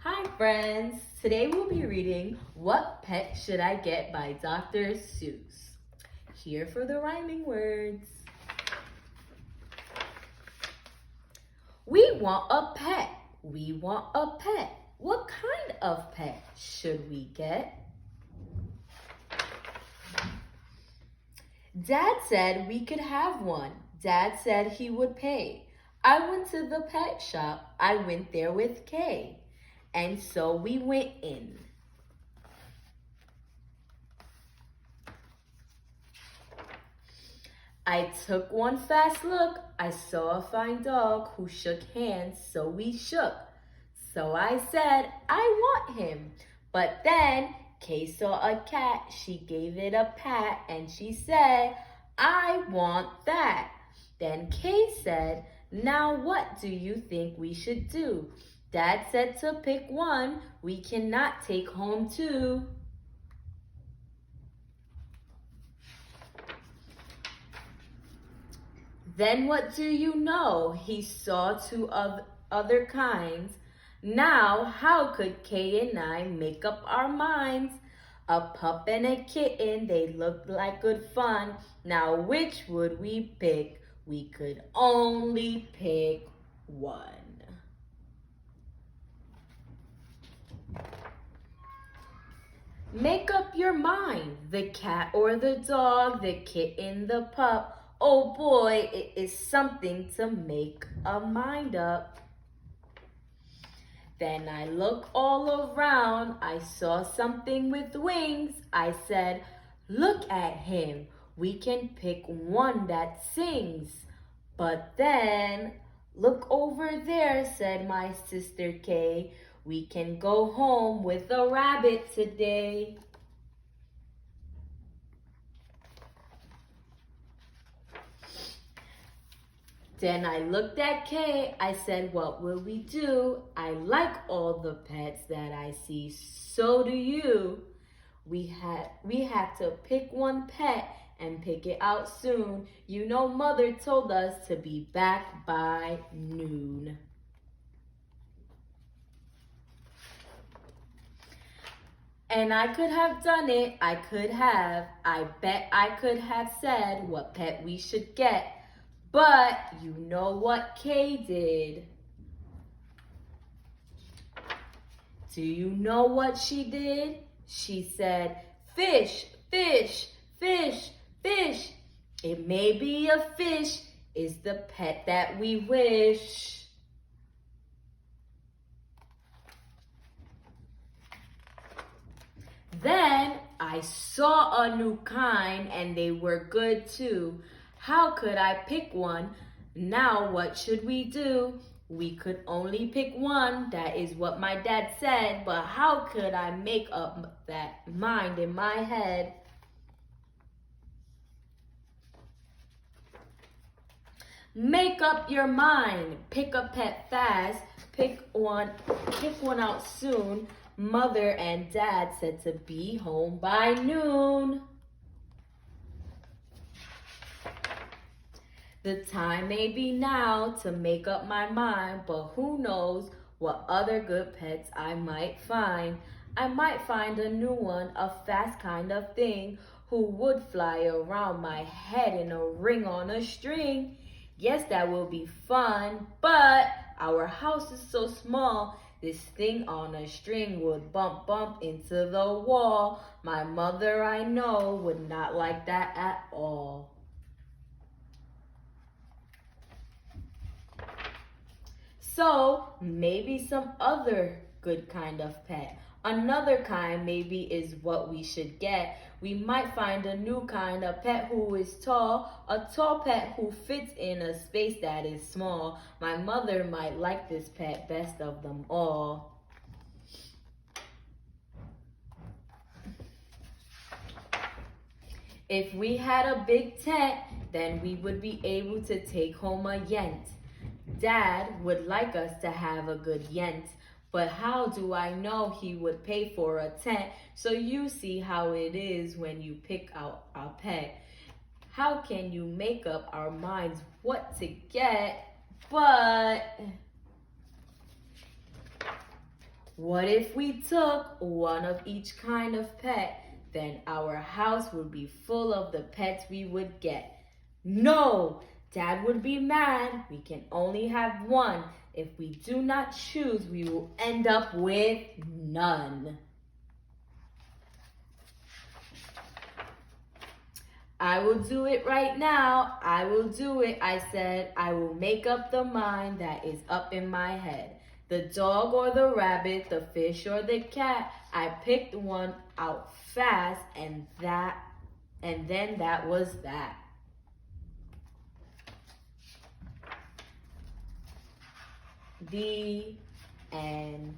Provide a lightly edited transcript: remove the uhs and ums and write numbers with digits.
Hi friends! Today we'll be reading What Pet Should I Get by Dr. Seuss. Here for the rhyming words. We want a pet. We want a pet. What kind of pet should we get? Dad said we could have one. Dad said he would pay. I went to the pet shop. I went there with Kay. And so we went in. I took one fast look. I saw a fine dog who shook hands, so we shook. So I said, I want him. But then Kay saw a cat. She gave it a pat and she said, I want that. Then Kay said, now what do you think we should do? Dad said to pick one. We cannot take home two. Then what do you know? He saw two other kinds. Now, how could Kay and I make up our minds? A pup and a kitten, they looked like good fun. Now, which would we pick? We could only pick one. Make up your mind, the cat or the dog, the kitten, the pup. Oh boy, it is something to make a mind up. Then I looked all around, I saw something with wings. I said, look at him, we can pick one that sings. But then, look over there, said my sister Kay. We can go home with a rabbit today. Then I looked at Kay. I said, what will we do? I like all the pets that I see. So do you. We had to pick one pet and pick it out soon. You know, Mother told us to be back by noon. And I could have done it. I bet I could have said what pet we should get. But you know what Kay did? Do you know what she did? She said, fish, fish, fish, fish. It may be a fish is the pet that we wish. Then I saw a new kind and they were good too. How could I pick one? Now what should we do? We could only pick one. That is what my dad said. But how could I make up that mind in my head? Make up your mind. Pick a pet fast. Pick one out soon. Mother and Dad said to be home by noon. The time may be now to make up my mind, but who knows what other good pets I might find. I might find a new one, a fast kind of thing, who would fly around my head in a ring on a string. Yes, that will be fun, but our house is so small, this thing on a string would bump into the wall. My mother, I know, would not like that at all. So maybe some other good kind of pet. Another kind maybe is what we should get. We might find a new kind of pet who is tall, a tall pet who fits in a space that is small. My mother might like this pet best of them all. If we had a big tent, then we would be able to take home a yent. Dad would like us to have a good yent, but how do I know he would pay for a tent? So you see how it is when you pick out a pet. How can you make up our minds what to get, but What if we took one of each kind of pet? Then our house would be full of the pets we would get. No! Dad would be mad. We can only have one. If we do not choose, we will end up with none. I will do it right now. I will do it, I said. I will make up the mind that is up in my head. The dog or the rabbit, the fish or the cat. I picked one out fast, and then that was that. The end.